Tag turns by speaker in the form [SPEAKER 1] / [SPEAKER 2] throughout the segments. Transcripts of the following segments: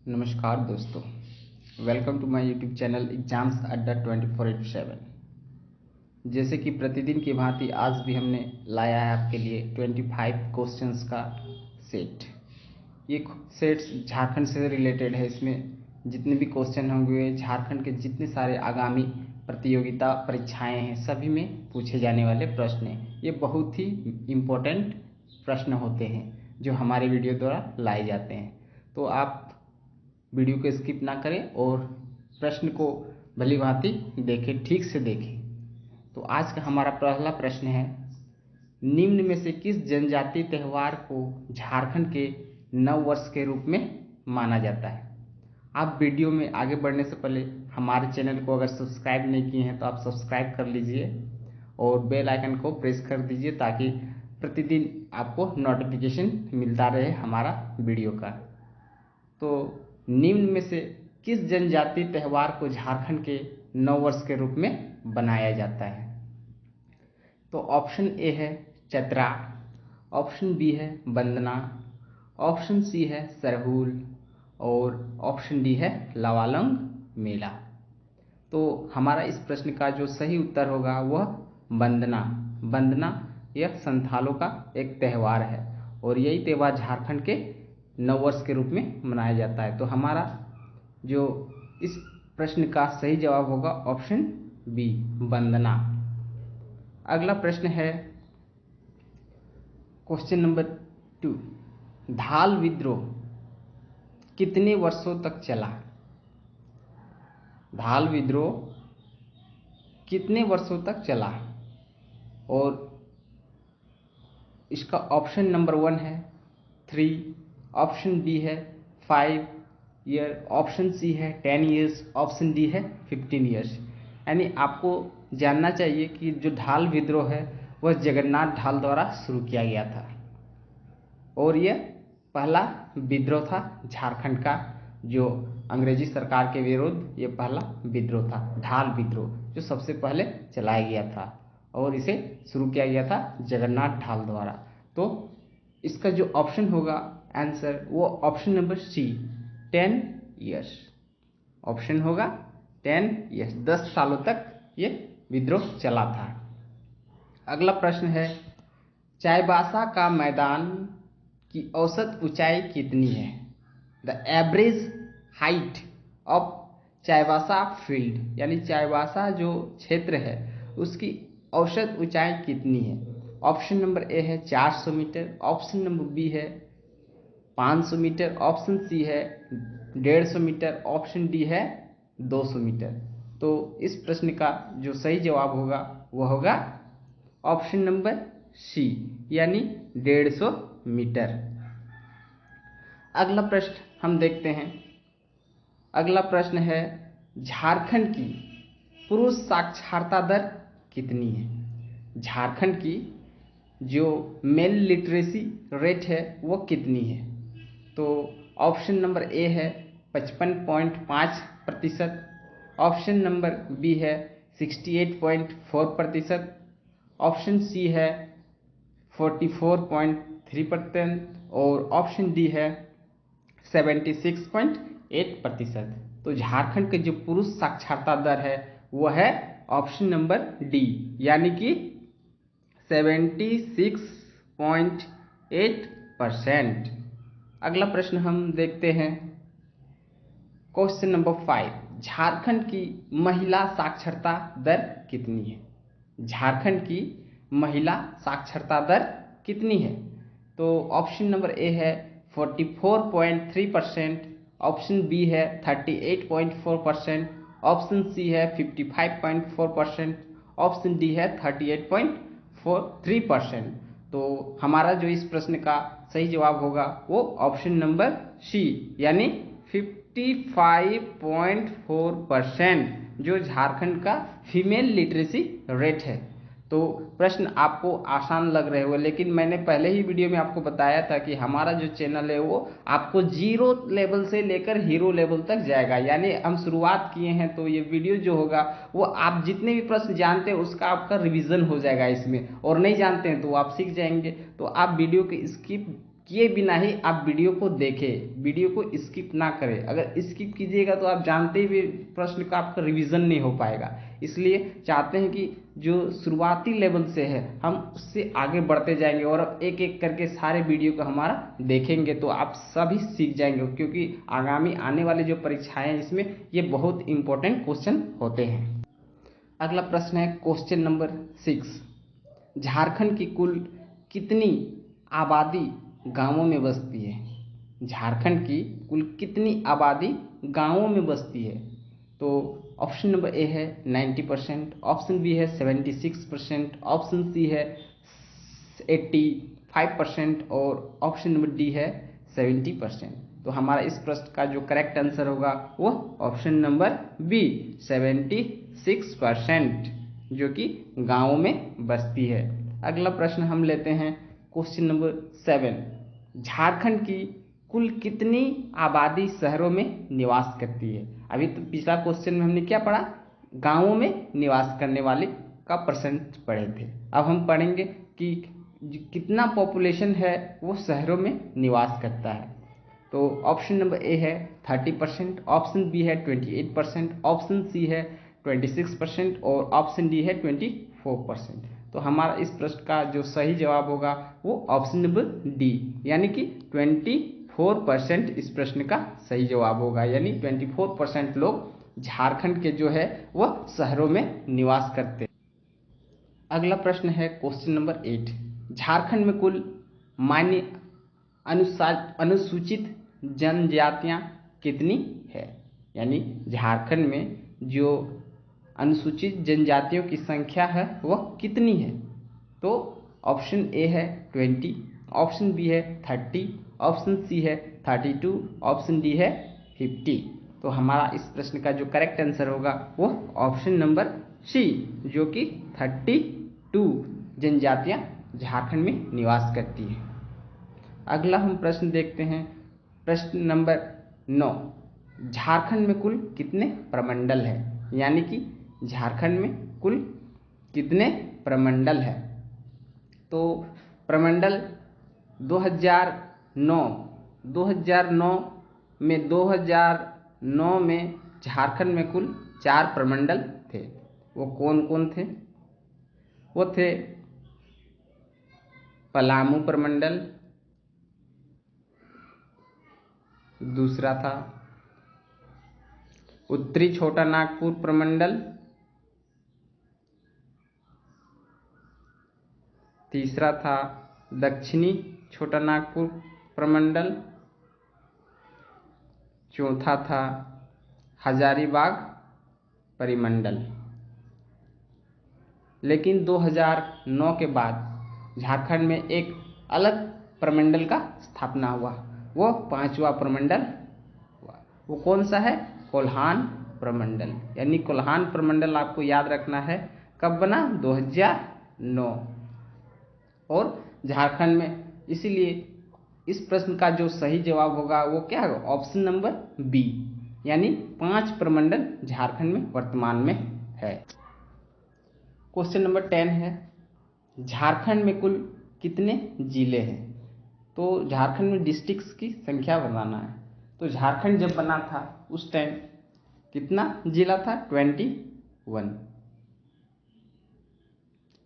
[SPEAKER 1] नमस्कार दोस्तों, welcome to my YouTube channel exams Adda 24/7। जैसे कि प्रतिदिन की भांति आज भी हमने लाया है आपके लिए 25 क्वेश्चंस का सेट। ये सेट झारखंड से रिलेटेड है। इसमें जितने भी क्वेश्चन होंगे झारखंड के जितने सारे आगामी प्रतियोगिता परीक्षाएं हैं सभी में पूछे जाने वाले प्रश्न हैं। ये बहुत ही इम्पोर्टेंट प्रश्न होते हैं जो हमारे वीडियो द्वारा लाए जाते हैं। तो आप वीडियो को स्किप ना करें और प्रश्न को भली भांति देखें, ठीक से देखें। तो आज का हमारा पहला प्रश्न है, निम्न में से किस जनजातीय त्यौहार को झारखंड के नव वर्ष के रूप में माना जाता है। आप वीडियो में आगे बढ़ने से पहले हमारे चैनल को अगर सब्सक्राइब नहीं किए हैं तो आप सब्सक्राइब कर लीजिए और बेल आइकन को प्रेस कर दीजिए ताकि प्रतिदिन आपको नोटिफिकेशन मिलता रहे हमारा वीडियो का। तो निम्न में से किस जनजातीय त्यौहार को झारखंड के नव वर्ष के रूप में बनाया जाता है। तो ऑप्शन ए है चतरा, ऑप्शन बी है वंदना, ऑप्शन सी है सरहुल और ऑप्शन डी है लवालंग मेला। तो हमारा इस प्रश्न का जो सही उत्तर होगा वह वंदना। वंदना यह संथालों का एक त्यौहार है और यही त्यौहार झारखंड के नव वर्ष के रूप में मनाया जाता है। तो हमारा जो इस प्रश्न का सही जवाब होगा ऑप्शन बी, वंदना। अगला प्रश्न है क्वेश्चन नंबर 2, धाल विद्रोह कितने वर्षों तक चला। धाल विद्रोह कितने वर्षों तक चला और इसका ऑप्शन नंबर 1 है 3, ऑप्शन बी है 5 ईयर, ऑप्शन सी है 10 ईयर्स, ऑप्शन डी है 15 ईयर्स। यानी आपको जानना चाहिए कि जो धाल विद्रोह है वह जगन्नाथ ढाल द्वारा शुरू किया गया था और यह पहला विद्रोह था झारखंड का, जो अंग्रेजी सरकार के विरुद्ध ये पहला विद्रोह था, ढाल विद्रोह, जो सबसे पहले चलाया गया था और इसे शुरू किया गया था जगन्नाथ ढाल द्वारा। तो इसका जो ऑप्शन होगा आंसर वो option number C, 10 years. Option होगा 10 ईयर्स, 10 सालों तक ये विद्रोह चला था। अगला प्रश्न है, चाईबासा का मैदान की औसत ऊंचाई कितनी है। The average height of Chaibasa field, यानी चाईबासा जो क्षेत्र है उसकी औसत ऊंचाई कितनी है। ऑप्शन नंबर ए है 400 मीटर, ऑप्शन नंबर बी है 500 मीटर, ऑप्शन सी है 150 मीटर, ऑप्शन डी है 200 मीटर। तो इस प्रश्न का जो सही जवाब होगा वह होगा ऑप्शन नंबर सी, यानी 150 मीटर। अगला प्रश्न हम देखते हैं। अगला प्रश्न है, झारखंड की पुरुष साक्षरता दर कितनी है। झारखंड की जो मेल लिटरेसी रेट है वो कितनी है। तो ऑप्शन नंबर ए है 55.5%, ऑप्शन नंबर बी है 68.4%, ऑप्शन सी है 44.3% और ऑप्शन डी है 76.8%। तो झारखंड के जो पुरुष साक्षरता दर है वह है ऑप्शन नंबर डी, यानी कि 76.8%। अगला प्रश्न हम देखते हैं क्वेश्चन नंबर 5, झारखंड की महिला साक्षरता दर कितनी है। झारखंड की महिला साक्षरता दर कितनी है। तो ऑप्शन नंबर ए है 44.3%, ऑप्शन बी है 38.4%, ऑप्शन सी है 55.4%, ऑप्शन डी है 38.43%। तो हमारा जो इस प्रश्न का सही जवाब होगा वो ऑप्शन नंबर सी, यानी 55.4%, जो झारखंड का फीमेल लिटरेसी रेट है। तो प्रश्न आपको आसान लग रहे हो, लेकिन मैंने पहले ही वीडियो में आपको बताया था कि हमारा जो चैनल है वो आपको 0 लेवल से लेकर हीरो लेवल तक जाएगा। यानी हम शुरुआत किए हैं तो ये वीडियो जो होगा वो आप जितने भी प्रश्न जानते हैं उसका आपका रिवीजन हो जाएगा इसमें, और नहीं जानते हैं तो आप सीख जाएंगे। तो आप वीडियो को स्किप किए बिना ही आप वीडियो को देखें, वीडियो को स्किप ना करें। अगर स्किप कीजिएगा तो आप जानते ही प्रश्न का आपका रिवीजन नहीं हो पाएगा। इसलिए चाहते हैं कि जो शुरुआती लेवल से है हम उससे आगे बढ़ते जाएंगे और अब एक एक करके सारे वीडियो को हमारा देखेंगे तो आप सभी सीख जाएंगे, क्योंकि आगामी आने वाले जो परीक्षाएं हैं इसमें ये बहुत इंपॉर्टेंट क्वेश्चन होते हैं। अगला प्रश्न है क्वेश्चन नंबर 6। झारखंड की कुल कितनी आबादी गांवों में बसती है? झारखंड की कुल कितनी आबादी गांवों में बसती है? तो ऑप्शन नंबर ए है 90%, ऑप्शन बी है 76%, ऑप्शन सी है 85% और ऑप्शन नंबर डी है 70%। तो हमारा इस प्रश्न का जो करेक्ट आंसर होगा वो ऑप्शन नंबर बी 76%, जो कि गांवों में बसती है। अगला प्रश्न हम लेते हैं क्वेश्चन नंबर 7। झारखंड की कुल कितनी आबादी शहरों में निवास करती है? अभी तो पिछला क्वेश्चन में हमने क्या पढ़ा, गांवों में निवास करने वाले का परसेंट पढ़े थे। अब हम पढ़ेंगे कि कितना पॉपुलेशन है वो शहरों में निवास करता है। तो ऑप्शन नंबर ए है 30%, ऑप्शन बी है 28%, ऑप्शन सी है 26% और ऑप्शन डी है 24%। तो हमारा इस प्रश्न का जो सही जवाब होगा वो ऑप्शन नंबर डी, यानी कि 24% इस प्रश्न का सही जवाब होगा। यानी 24% लोग झारखंड के जो है वह शहरों में निवास करते हैं। अगला प्रश्न है क्वेश्चन नंबर 8। झारखंड में कुल मान्य अनुसूचित जनजातियां कितनी है? यानी झारखंड में जो अनुसूचित जनजातियों की संख्या है वह कितनी है? तो ऑप्शन ए है 20, ऑप्शन बी है 30, ऑप्शन सी है 32, ऑप्शन डी है 50। तो हमारा इस प्रश्न का जो करेक्ट आंसर होगा वो ऑप्शन नंबर सी, जो कि 32 जनजातियां झारखंड में निवास करती है। अगला हम प्रश्न देखते हैं, प्रश्न नंबर 9। झारखंड में कुल कितने प्रमंडल है? यानी कि झारखंड में कुल कितने प्रमंडल है? तो प्रमंडल 2009 में झारखंड में कुल 4 प्रमंडल थे। वो कौन कौन थे? वो थे पलामू प्रमंडल, दूसरा था उत्तरी छोटा नागपुर प्रमंडल, तीसरा था दक्षिणी छोटा नागपुर प्रमंडल, चौथा था हजारीबाग परिमंडल। लेकिन 2009 के बाद झारखंड में एक अलग प्रमंडल का स्थापना हुआ, वो 5वां प्रमंडल हुआ। वो कौन सा है? कोल्हान प्रमंडल। यानी कोल्हान प्रमंडल आपको याद रखना है कब बना? 2009। और झारखंड में, इसीलिए इस प्रश्न का जो सही जवाब होगा वो क्या होगा? ऑप्शन नंबर बी, यानी 5 प्रमंडल झारखंड में वर्तमान में है। क्वेश्चन नंबर 10 है, झारखंड में कुल कितने जिले हैं? तो झारखंड में डिस्ट्रिक्ट्स की संख्या बताना है। तो झारखंड जब बना था उस टाइम कितना जिला था? 21।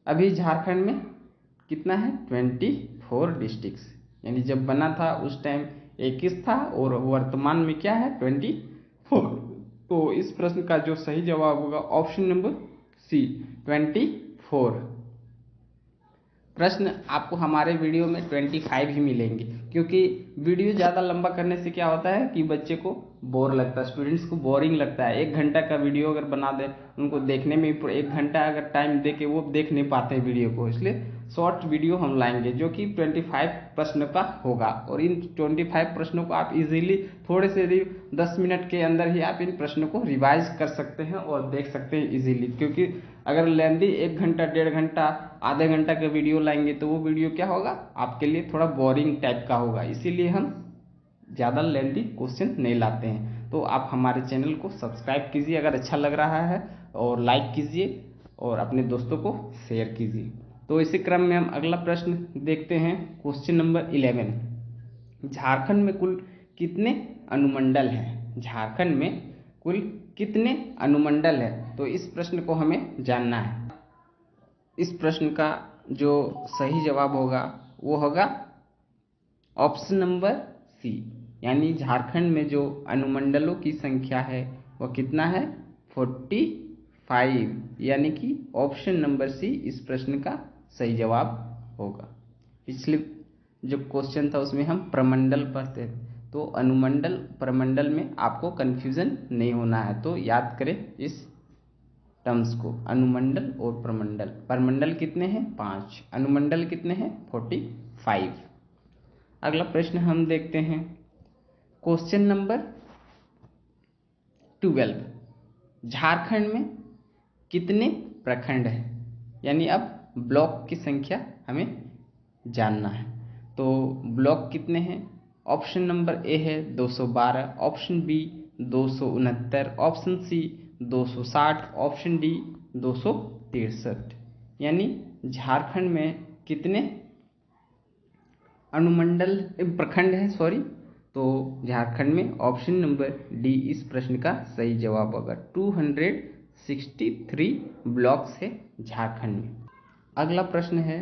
[SPEAKER 1] अभी झारखंड में कितना है? 24 डिस्ट्रिक्ट्स। यानी जब बना था उस टाइम 21 था और वर्तमान में क्या है? 24। तो इस प्रश्न का जो सही जवाब होगा ऑप्शन नंबर सी, 24। प्रश्न आपको हमारे वीडियो में 25 ही मिलेंगे, क्योंकि वीडियो ज़्यादा लंबा करने से क्या होता है कि बच्चे को बोर लगता है, स्टूडेंट्स को बोरिंग लगता है। 1 घंटा का वीडियो अगर बना दे, उनको देखने में 1 घंटा अगर टाइम दे के वो देख नहीं पाते हैं वीडियो को। इसलिए शॉर्ट वीडियो हम लाएंगे जो कि 25 प्रश्न का होगा, और इन 25 प्रश्नों को आप इजीली थोड़े से 10 मिनट के अंदर ही आप इन प्रश्नों को रिवाइज कर सकते हैं और देख सकते हैं इजीली। क्योंकि अगर लेंदी 1 घंटा 1.5 घंटा आधे घंटा का वीडियो लाएंगे तो वो वीडियो क्या होगा? आपके लिए थोड़ा बोरिंग टाइप का होगा। इसीलिए हम ज़्यादा लेंदी क्वेश्चन नहीं लाते हैं। तो आप हमारे चैनल को सब्सक्राइब कीजिए अगर अच्छा लग रहा है, और लाइक कीजिए और अपने दोस्तों को शेयर कीजिए। तो इसी क्रम में हम अगला प्रश्न देखते हैं, क्वेश्चन नंबर 11। झारखंड में कुल कितने अनुमंडल हैं? झारखंड में कुल कितने अनुमंडल है? तो इस प्रश्न को हमें जानना है। इस प्रश्न का जो सही जवाब होगा वो होगा ऑप्शन नंबर सी, यानी झारखंड में जो अनुमंडलों की संख्या है वह कितना है? 45, यानी कि ऑप्शन नंबर सी इस प्रश्न का सही जवाब होगा। पिछले जो क्वेश्चन था उसमें हम प्रमंडल पढ़ते थे, तो अनुमंडल प्रमंडल में आपको कंफ्यूजन नहीं होना है, तो याद करें इस टर्म्स को, अनुमंडल और प्रमंडल। प्रमंडल कितने हैं? 5, अनुमंडल कितने हैं? 45। अगला प्रश्न हम देखते हैं, क्वेश्चन नंबर 12। झारखंड में कितने प्रखंड हैं? यानी अब ब्लॉक की संख्या हमें जानना है। तो ब्लॉक कितने हैं? ऑप्शन नंबर ए है 212, option B 269, option C 260, option D 263। यानी झारखंड में कितने अनुमंडल प्रखंड है? तो झारखंड में ऑप्शन नंबर डी इस प्रश्न का सही जवाब होगा। 263 ब्लॉक्स है झारखंड में। अगला प्रश्न है,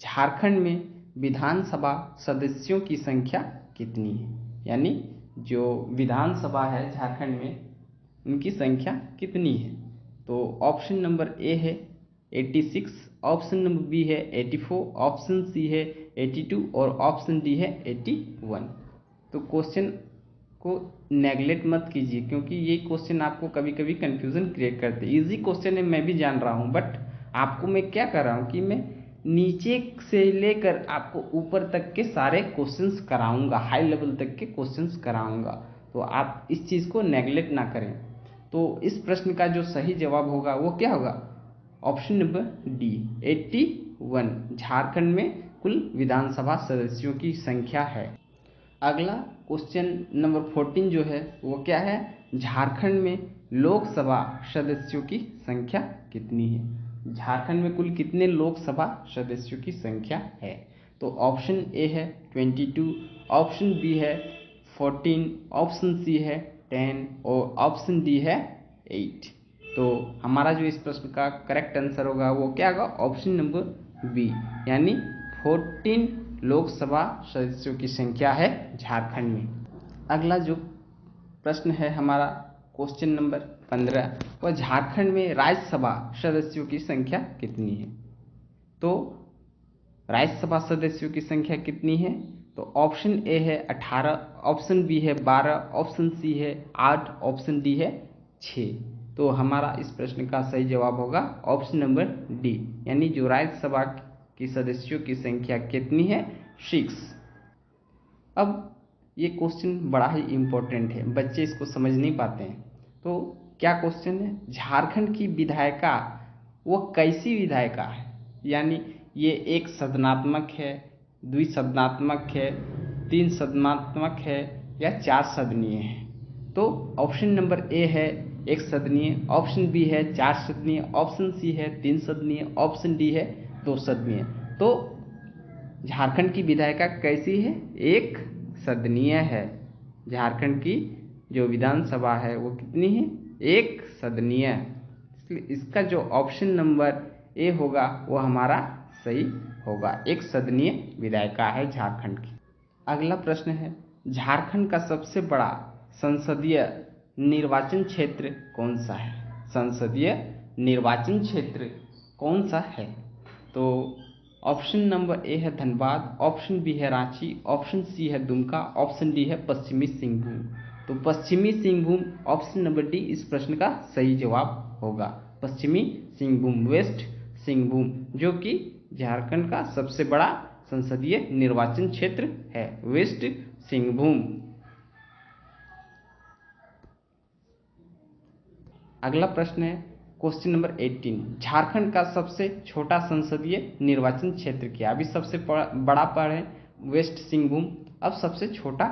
[SPEAKER 1] झारखंड में विधानसभा सदस्यों की संख्या कितनी है? यानी जो विधानसभा है झारखंड में उनकी संख्या कितनी है? तो ऑप्शन नंबर ए है 86, ऑप्शन नंबर बी है 84, ऑप्शन सी है 82 और ऑप्शन डी है 81। तो क्वेश्चन को नेगलेक्ट मत कीजिए, क्योंकि ये क्वेश्चन आपको कभी कभी कंफ्यूजन क्रिएट करते हैं। इजी क्वेश्चन है, मैं भी जान रहा हूँ, बट आपको मैं क्या कर रहा हूँ कि मैं नीचे से लेकर आपको ऊपर तक के सारे क्वेश्चंस कराऊंगा, हाई लेवल तक के क्वेश्चंस कराऊंगा, तो आप इस चीज़ को नेगलेक्ट ना करें। तो इस प्रश्न का जो सही जवाब होगा वो क्या होगा? ऑप्शन नंबर डी 81 झारखंड में कुल विधानसभा सदस्यों की संख्या है। अगला क्वेश्चन नंबर 14 जो है वो क्या है? झारखंड में लोकसभा सदस्यों की संख्या कितनी है? झारखंड में कुल कितने लोकसभा सदस्यों की संख्या है? तो ऑप्शन ए है 22, ऑप्शन बी है 14, ऑप्शन सी है 10 और ऑप्शन डी है 8। तो हमारा जो इस प्रश्न का करेक्ट आंसर होगा वो क्या होगा? ऑप्शन नंबर बी, यानी 14 लोकसभा सदस्यों की संख्या है झारखंड में। अगला जो प्रश्न है हमारा क्वेश्चन नंबर 15, वह झारखंड में राज्यसभा सदस्यों की संख्या कितनी है? तो राज्यसभा सदस्यों की संख्या कितनी है? तो ऑप्शन ए है 18, ऑप्शन बी है 12, ऑप्शन सी है 8, ऑप्शन डी है 6। तो हमारा इस प्रश्न का सही जवाब होगा ऑप्शन नंबर डी, यानी जो राज्यसभा की सदस्यों की संख्या कितनी है? 6। अब ये क्वेश्चन बड़ा ही इम्पोर्टेंट है, बच्चे इसको समझ नहीं पाते हैं। तो क्या क्वेश्चन है? झारखंड की विधायिका वो कैसी विधायिका है? यानी ये एक सदनात्मक है, द्विसदनात्मक है, 3 सदनात्मक है या 4 सदनीय है? तो ऑप्शन नंबर ए है 1 सदनीय, ऑप्शन बी है 4 सदनीय, ऑप्शन सी है 3 सदनीय, ऑप्शन डी है 2 सदनीय। तो झारखंड की विधायिका कैसी है? 1 सदनीय है। झारखंड की जो विधानसभा है वो कितनी है? 1 सदनीय। इसलिए इसका जो ऑप्शन नंबर ए होगा वो हमारा सही होगा, 1 सदनीय विधायिका है झारखंड की। अगला प्रश्न है, झारखंड का सबसे बड़ा संसदीय निर्वाचन क्षेत्र कौन सा है? संसदीय निर्वाचन क्षेत्र कौन सा है? तो ऑप्शन नंबर ए है धनबाद, ऑप्शन बी है रांची, ऑप्शन सी है दुमका, ऑप्शन डी है पश्चिमी सिंहभूम। तो पश्चिमी सिंहभूम ऑप्शन नंबर डी इस प्रश्न का सही जवाब होगा। पश्चिमी सिंहभूम, वेस्ट सिंहभूम, जो कि झारखंड का सबसे बड़ा संसदीय निर्वाचन क्षेत्र है, वेस्ट सिंहभूम। अगला प्रश्न है क्वेश्चन नंबर 18, झारखंड का सबसे छोटा संसदीय निर्वाचन क्षेत्र क्या? अभी सबसे बड़ा पढ़े वेस्ट सिंहभूम, अब सबसे छोटा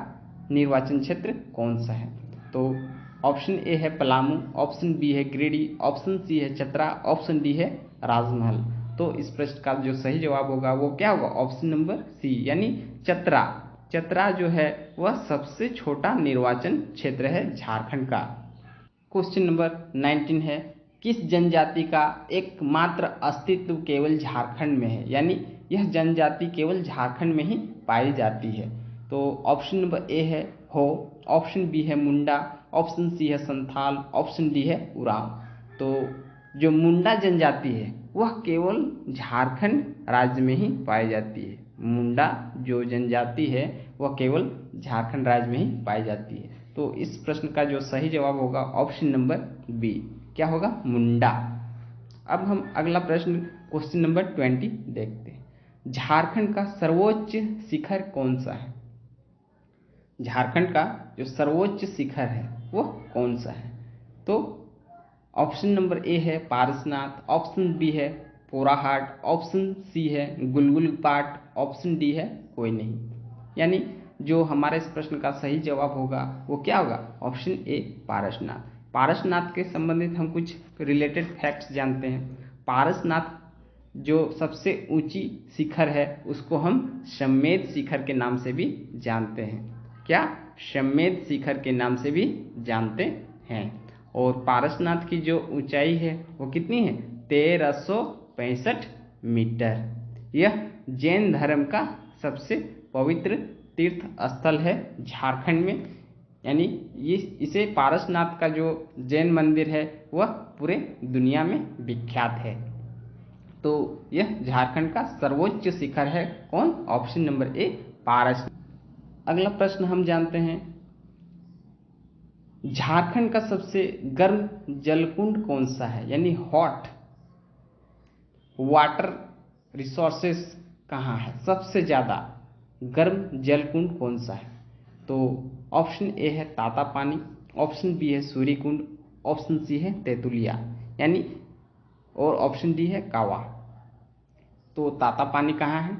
[SPEAKER 1] निर्वाचन क्षेत्र कौन सा है? तो ऑप्शन ए है पलामू, ऑप्शन बी है गिरिडीह, ऑप्शन सी है चतरा, ऑप्शन डी है राजमहल। तो इस प्रश्न का जो सही जवाब होगा वो क्या होगा? ऑप्शन नंबर सी, यानी चतरा। चतरा जो है वह सबसे छोटा निर्वाचन क्षेत्र है झारखंड का। क्वेश्चन नंबर 19 है, किस जनजाति का एकमात्र अस्तित्व केवल झारखंड में है, यानी यह जनजाति केवल झारखंड में ही पाई जाती है। तो ऑप्शन नंबर ए है हो, ऑप्शन बी है मुंडा, ऑप्शन सी है संथाल, ऑप्शन डी है उरांव। तो जो मुंडा जनजाति है वह केवल झारखंड राज्य में ही पाई जाती है। मुंडा जो जनजाति है वह केवल झारखंड राज्य में ही पाई जाती है। तो इस प्रश्न का जो सही जवाब होगा ऑप्शन नंबर बी, क्या होगा, मुंडा। अब हम अगला प्रश्न क्वेश्चन नंबर 20 देखते हैं। झारखंड का सर्वोच्च शिखर कौन सा है? झारखंड का जो सर्वोच्च शिखर है वो कौन सा है? तो ऑप्शन नंबर ए है पारसनाथ, ऑप्शन बी है पोराहाट, ऑप्शन सी है गुलगुल पाट, ऑप्शन डी है कोई नहीं। यानी जो हमारे इस प्रश्न का सही जवाब होगा वो क्या होगा, ऑप्शन ए पारसनाथ। पारसनाथ के संबंधित हम कुछ रिलेटेड फैक्ट्स जानते हैं। पारसनाथ जो सबसे ऊंची शिखर है उसको हम सम्मेद शिखर के नाम से भी जानते हैं। क्या, सम्मेद शिखर के नाम से भी जानते हैं। और पारसनाथ की जो ऊंचाई है वो कितनी है, 1365 मीटर। यह जैन धर्म का सबसे पवित्र तीर्थ स्थल है झारखंड में, यानी इसे पारसनाथ का जो जैन मंदिर है वह पूरे दुनिया में विख्यात है। तो यह झारखंड का सर्वोच्च शिखर है, कौन, ऑप्शन नंबर ए पारसनाथ। अगला प्रश्न हम जानते हैं, झारखंड का सबसे गर्म जलकुंड कौन सा है, यानी हॉट वाटर रिसोर्सेस कहाँ है, सबसे ज़्यादा गर्म जलकुंड कौन सा है? तो ऑप्शन ए है ताता पानी, ऑप्शन बी है सूर्यकुंड, ऑप्शन सी है तेतुलिया, यानी और ऑप्शन डी है कावा। तो ताता पानी कहाँ है?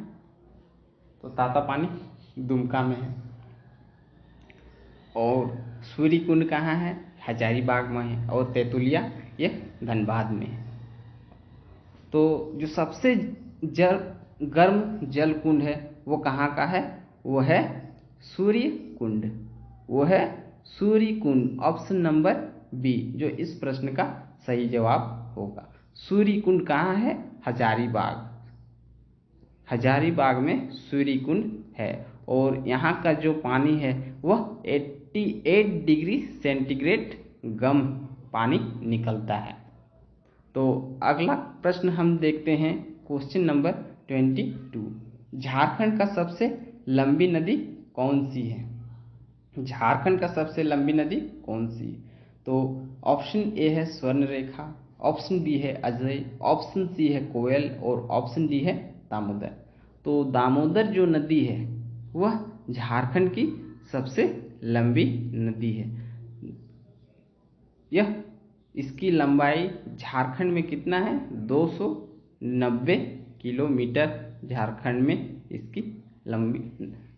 [SPEAKER 1] तो ताता पानी दुमका में है। और सूर्यकुंड कहाँ है? हजारीबाग में है। और तेतुलिया ये धनबाद में है। तो जो सबसे गर्म जल कुंड है वो कहाँ का है? वो है सूर्य कुंड, वो है सूर्य कुंड, ऑप्शन नंबर बी जो इस प्रश्न का सही जवाब होगा। सूर्य कुंड कहाँ है? हजारीबाग, हजारीबाग में सूर्य कुंड है। और यहाँ का जो पानी है वह 88 डिग्री सेंटीग्रेड गर्म पानी निकलता है। तो अगला प्रश्न हम देखते हैं क्वेश्चन नंबर 22। झारखंड का सबसे लंबी नदी कौन सी है? झारखंड का सबसे लंबी नदी कौन सी है? तो ऑप्शन ए है स्वर्ण रेखा, ऑप्शन बी है अजय, ऑप्शन सी है कोयल और ऑप्शन डी है दामोदर। तो दामोदर जो नदी है वह झारखंड की सबसे लंबी नदी है। यह इसकी लंबाई झारखंड में कितना है? 290 किलोमीटर झारखंड में इसकी लंबी,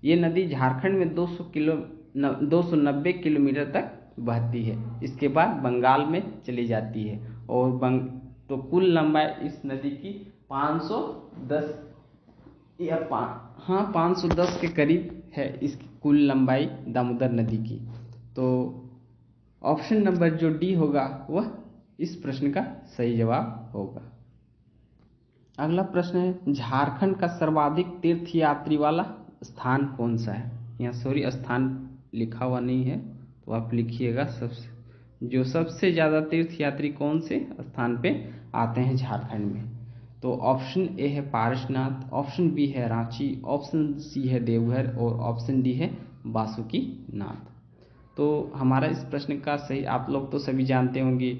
[SPEAKER 1] ये नदी झारखंड में 290 किलोमीटर तक बहती है। इसके बाद बंगाल में चली जाती है। और तो कुल लंबाई इस नदी की 510 या 510 के करीब है इसकी कुल लंबाई दामोदर नदी की। तो ऑप्शन नंबर जो डी होगा वह इस प्रश्न का सही जवाब होगा। अगला प्रश्न है, झारखंड का सर्वाधिक तीर्थयात्री वाला स्थान कौन सा है? यहाँ सॉरी स्थान लिखा हुआ नहीं है तो आप लिखिएगा सबसे ज़्यादा तीर्थयात्री कौन से स्थान पे आते हैं झारखंड में? तो ऑप्शन ए है पारसनाथ, ऑप्शन बी है रांची, ऑप्शन सी है देवघर और ऑप्शन डी है बासुकीनाथ। तो हमारा इस प्रश्न का सही, आप लोग तो सभी जानते होंगे,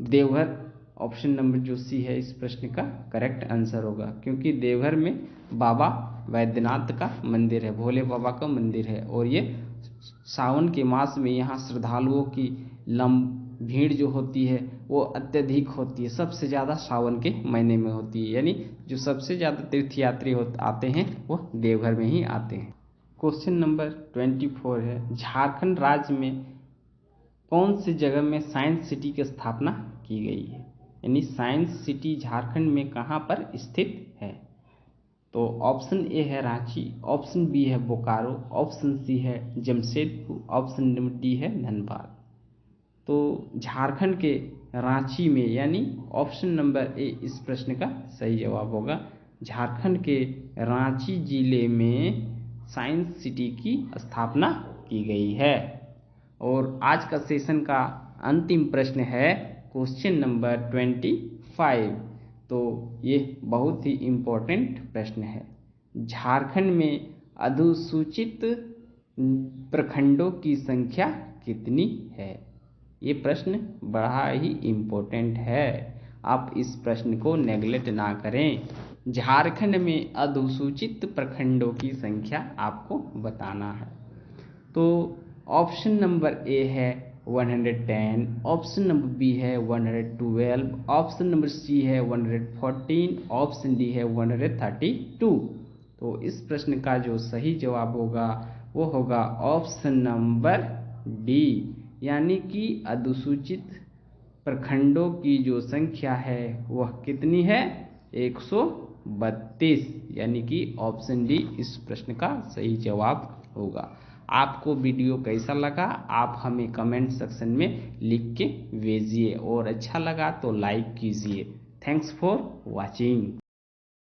[SPEAKER 1] देवघर ऑप्शन नंबर जो सी है इस प्रश्न का करेक्ट आंसर होगा, क्योंकि देवघर में बाबा वैद्यनाथ का मंदिर है, भोले बाबा का मंदिर है। और ये सावन के मास में यहाँ श्रद्धालुओं की भीड़ जो होती है वो अत्यधिक होती है, सबसे ज़्यादा सावन के महीने में होती है। यानी जो सबसे ज़्यादा तीर्थयात्री आते हैं वो देवघर में ही आते हैं। क्वेश्चन नंबर 24 है, झारखंड राज्य में कौन सी जगह में साइंस सिटी की स्थापना की गई है? यानी साइंस सिटी झारखंड में कहाँ पर स्थित है? तो ऑप्शन ए है रांची, ऑप्शन बी है बोकारो, ऑप्शन सी है जमशेदपुर, ऑप्शन नंबर डी है धनबाद। तो झारखंड के रांची में, यानी ऑप्शन नंबर ए इस प्रश्न का सही जवाब होगा। झारखंड के रांची जिले में साइंस सिटी की स्थापना की गई है। और आज का सेशन का अंतिम प्रश्न है क्वेश्चन नंबर 25। तो ये बहुत ही इम्पोर्टेंट प्रश्न है। झारखंड में अनुसूचित प्रखंडों की संख्या कितनी है? ये प्रश्न बड़ा ही इम्पोर्टेंट है, आप इस प्रश्न को नेगलेक्ट ना करें। झारखंड में अनुसूचित प्रखंडों की संख्या आपको बताना है। तो ऑप्शन नंबर ए है 110, ऑप्शन नंबर बी है 112, ऑप्शन नंबर सी है 114, ऑप्शन डी है 132। तो इस प्रश्न का जो सही जवाब होगा वो होगा ऑप्शन नंबर डी, यानी कि अनुसूचित प्रखंडों की जो संख्या है वह कितनी है? 132, यानी कि ऑप्शन डी इस प्रश्न का सही जवाब होगा। आपको वीडियो कैसा लगा आप हमें कमेंट सेक्शन में लिख के भेजिए, और अच्छा लगा तो लाइक कीजिए। Thanks for watching.